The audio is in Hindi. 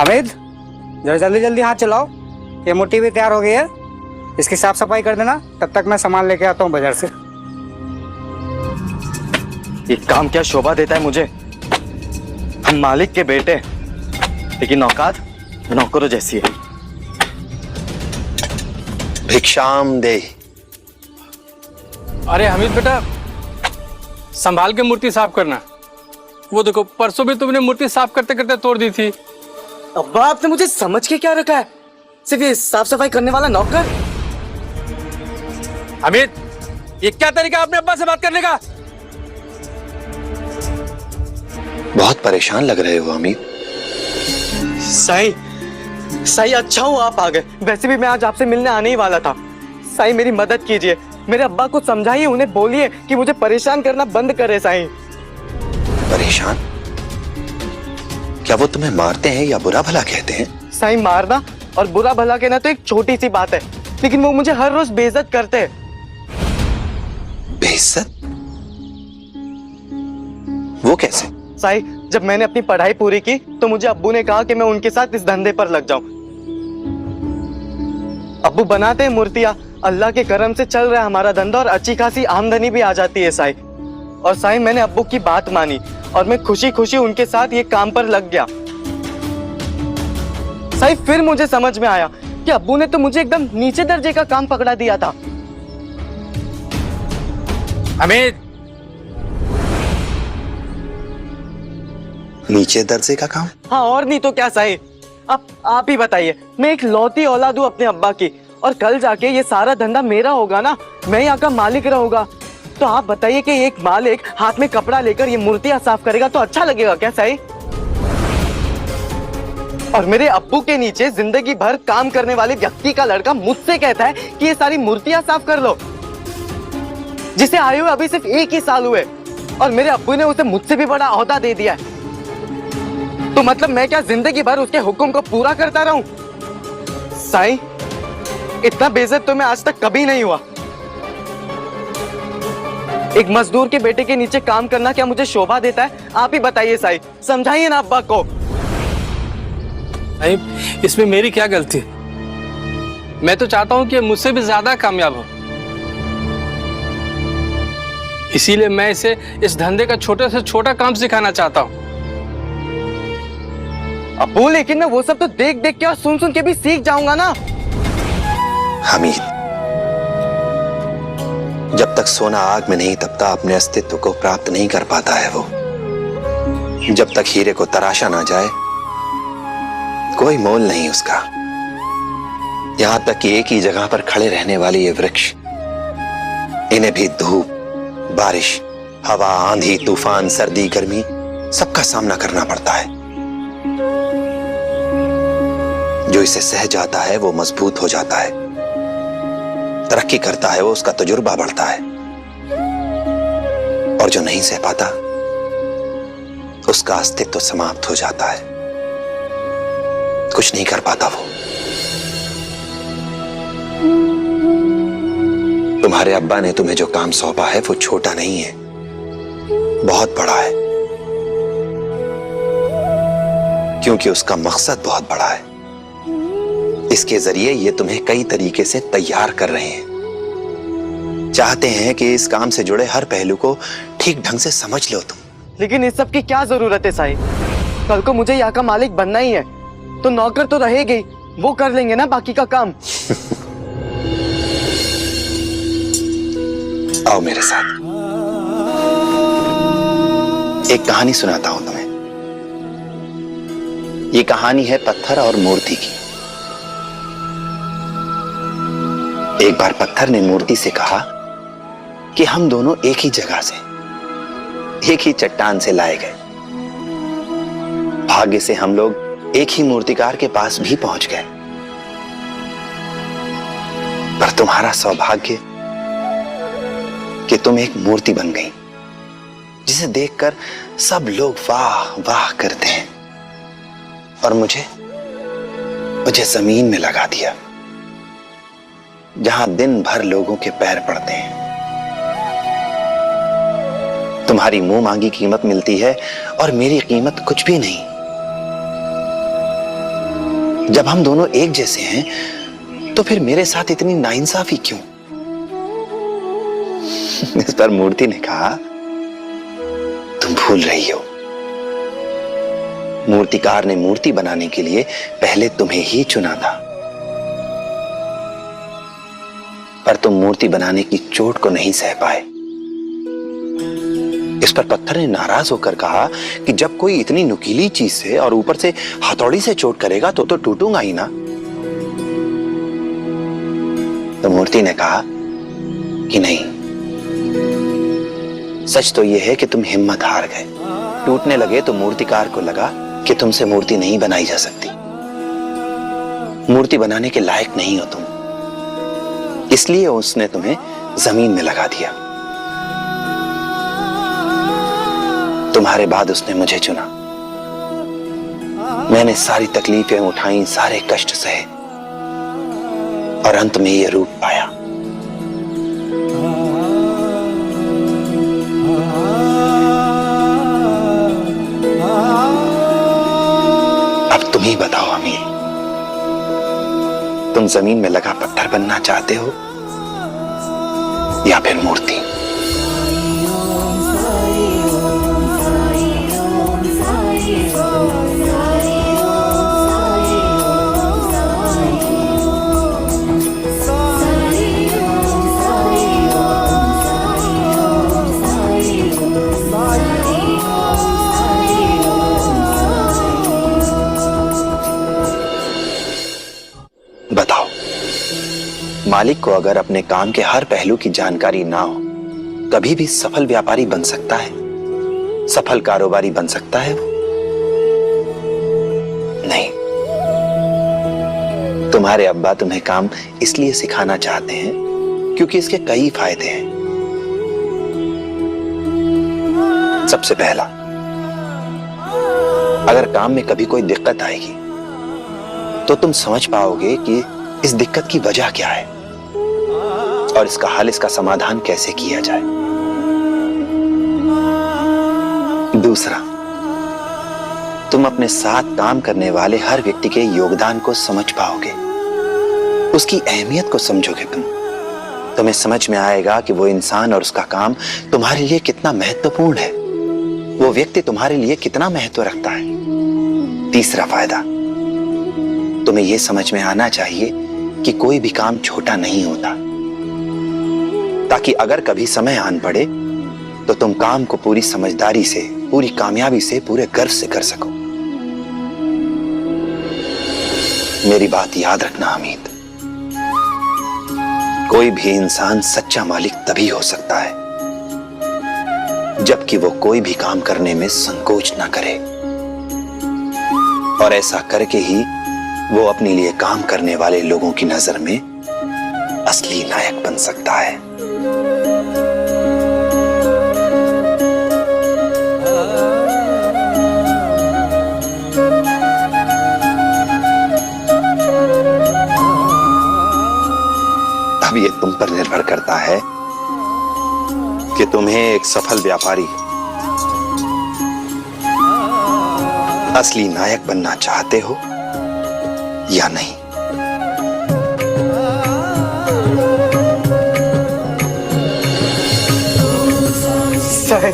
अमित, जरा जल्दी जल्दी हाथ चलाओ। ये मूर्ति भी तैयार हो गई है, इसकी साफ सफाई कर देना। तब तक मैं सामान लेके आता हूँ बाजार से। ये काम क्या शोभा देता है मुझे। हम मालिक के बेटे, लेकिन औकात नौकरों जैसी है। भिक्षाम दे। अरे हमीद बेटा, संभाल के मूर्ति साफ करना। वो देखो, परसों भी तुमने मूर्ति साफ करते करते तोड़ दी थी। अब्बा, आपने मुझे समझ के क्या रखा है? सिर्फ ये साफ सफाई करने वाला नौकर? हमीद, ये क्या तरीका है अपने अब्बा से बात करने का? बहुत परेशान लग रहे हो अमित। साईं अच्छा हुआ आप आ गए। वैसे भी मैं आज आपसे मिलने आने ही वाला था। साईं मेरी मदद कीजिए, मेरे अब्बा को समझाइए, उन्हें बोलिए कि मुझे परेशान करना बंद करे। साईं। परेशान? क्या वो तुम्हें मारते हैं या बुरा भला कहते हैं? साईं, मारना और बुरा भला कहना तो एक छोटी सी बात है, लेकिन वो मुझे हर रोज बेइज्जत करते हैं। बेइज्जत? वो कैसे? साईं, जब मैंने अपनी पढ़ाई पूरी की तो मुझे अब्बू ने कहा कि मैं उनके साथ इस धंधे पर लग जाऊं। अब्बू बनाते हैं मूर्तियां, अल्लाह के करम से चल रहा है हमारा धंधा और अच्छी खासी आमदनी भी आ जाती है। साईं, और साईं मैंने अब्बू की बात मानी और मैं खुशी खुशी उनके साथ ये काम पर लग गया। साईं, फिर मुझे समझ में आया कि अब्बू ने तो मुझे एकदम नीचे दर्जे का काम पकड़ा दिया था। हमीद, नीचे दर्जे का काम? हाँ, और नहीं तो क्या साईं। अब आप ही बताइए, मैं एक लौती औलाद हूँ अपने अब्बा की, और कल जाके ये सारा धंधा मेरा होगा ना, मैं यहाँ का मालिक रहूंगा। तो आप बताइए कि एक मालिक हाथ में कपड़ा लेकर ये मूर्तियां साफ करेगा तो अच्छा लगेगा क्या साईं? और मेरे अब्बू के नीचे जिंदगी भर काम करने वाले व्यक्ति का लड़का मुझसे कहता है कि ये सारी मूर्तियां साफ कर लो, जिसे आए हुए अभी सिर्फ 1 ही साल हुए, और मेरे अब्बू ने उसे मुझसे भी बड़ा ओहदा दे दिया है। तो मतलब मैं क्या जिंदगी भर उसके हुक्म को पूरा करता रहूं? साईं, इतना बेइज्जत तो मैं आज तक कभी नहीं हुआ। एक मजदूर के बेटे के नीचे काम करना क्या मुझे शोभा देता है? आप ही बताइए साईं, समझाइए ना अब्बा को। साहिब, इसमें मेरी क्या गलती है? मैं तो चाहता हूं कि मुझसे भी ज्यादा कामयाब हो, इसीलिए मैं इसे इस धंधे का छोटे से छोटा काम सिखाना चाहता हूं। अब्बू, लेकिन मैं वो सब तो देख देख के और सुन सुन के भी सीख जाऊंगा ना। हमीद, जब तक सोना आग में नहीं तपता अपने अस्तित्व को प्राप्त नहीं कर पाता है वो। जब तक हीरे को तराशा ना जाए कोई मोल नहीं उसका। यहां तक कि एक ही जगह पर खड़े रहने वाले ये वृक्ष, इन्हें भी धूप, बारिश, हवा, आंधी, तूफान, सर्दी, गर्मी सबका सामना करना पड़ता है। जो इसे सह जाता है वो मजबूत हो जाता है, तरक्की करता है वो, उसका तजुर्बा बढ़ता है। और जो नहीं सह पाता उसका अस्तित्व समाप्त हो जाता है, कुछ नहीं कर पाता वो। तुम्हारे अब्बा ने तुम्हें जो काम सौंपा है वो छोटा नहीं है, बहुत बड़ा है, क्योंकि उसका मकसद बहुत बड़ा है। इसके जरिए ये तुम्हें कई तरीके से तैयार कर रहे हैं। चाहते हैं कि इस काम से जुड़े हर पहलू को ठीक ढंग से समझ लो तुम। लेकिन इस सब की क्या जरूरत है साईं? कल को मुझे यहाँ का मालिक बनना ही है, तो नौकर तो रहेगी, वो कर लेंगे ना बाकी का काम। आओ मेरे साथ, एक कहानी सुनाता हूं तुम्हें। ये कहानी है पत्थर और मूर्ति की। एक बार पत्थर ने मूर्ति से कहा कि हम दोनों एक ही जगह से, एक ही चट्टान से लाए गए। भाग्य से हम लोग एक ही मूर्तिकार के पास भी पहुंच गए, पर तुम्हारा सौभाग्य कि तुम एक मूर्ति बन गई, जिसे देखकर सब लोग वाह वाह करते हैं, और मुझे जमीन में लगा दिया, जहां दिन भर लोगों के पैर पड़ते हैं। तुम्हारी मुंह मांगी कीमत मिलती है और मेरी कीमत कुछ भी नहीं। जब हम दोनों एक जैसे हैं तो फिर मेरे साथ इतनी नाइंसाफी क्यों? इस पर मूर्ति ने कहा, तुम भूल रही हो, मूर्तिकार ने मूर्ति बनाने के लिए पहले तुम्हें ही चुना था, पर तुम मूर्ति बनाने की चोट को नहीं सह पाए। इस पर पत्थर ने नाराज होकर कहा कि जब कोई इतनी नुकीली चीज से और ऊपर से हथौड़ी से चोट करेगा तो टूटूंगा ही ना। तो मूर्ति ने कहा कि नहीं, सच तो यह है कि तुम हिम्मत हार गए। टूटने लगे तो मूर्तिकार को लगा कि तुमसे मूर्ति नहीं बनाई जा सकती, मूर्ति बनाने के लायक नहीं हो तुम, इसलिए उसने तुम्हें जमीन में लगा दिया। तुम्हारे बाद उसने मुझे चुना। मैंने सारी तकलीफें उठाई, सारे कष्ट सहे और अंत में यह रूप पाया। अब तुम ही बताओ अमीर, तुम जमीन में लगा पत्थर बनना चाहते हो या फिर मूर्ति? बताओ, मालिक को अगर अपने काम के हर पहलू की जानकारी ना हो, कभी भी सफल व्यापारी बन सकता है, सफल कारोबारी बन सकता है वो? नहीं। तुम्हारे अब्बा तुम्हें काम इसलिए सिखाना चाहते हैं क्योंकि इसके कई फायदे हैं। सबसे पहला, अगर काम में कभी कोई दिक्कत आएगी तो तुम समझ पाओगे कि इस दिक्कत की वजह क्या है और इसका हल, इसका समाधान कैसे किया जाए। दूसरा, तुम अपने साथ काम करने वाले हर व्यक्ति के योगदान को समझ पाओगे, उसकी अहमियत को समझोगे तुम्हें समझ में आएगा कि वो इंसान और उसका काम तुम्हारे लिए कितना महत्वपूर्ण है, वो व्यक्ति तुम्हारे लिए कितना महत्व रखता है। तीसरा फायदा, तुम्हें यह समझ में आना चाहिए कि कोई भी काम छोटा नहीं होता, ताकि अगर कभी समय आन पड़े तो तुम काम को पूरी समझदारी से, पूरी कामयाबी से, पूरे गर्व से कर सको। मेरी बात याद रखना हमीद, कोई भी इंसान सच्चा मालिक तभी हो सकता है जबकि वो कोई भी काम करने में संकोच ना करे, और ऐसा करके ही वो अपने लिए काम करने वाले लोगों की नजर में असली नायक बन सकता है। अब ये तुम पर निर्भर करता है कि तुम्हें एक सफल व्यापारी, असली नायक बनना चाहते हो या नहीं। सर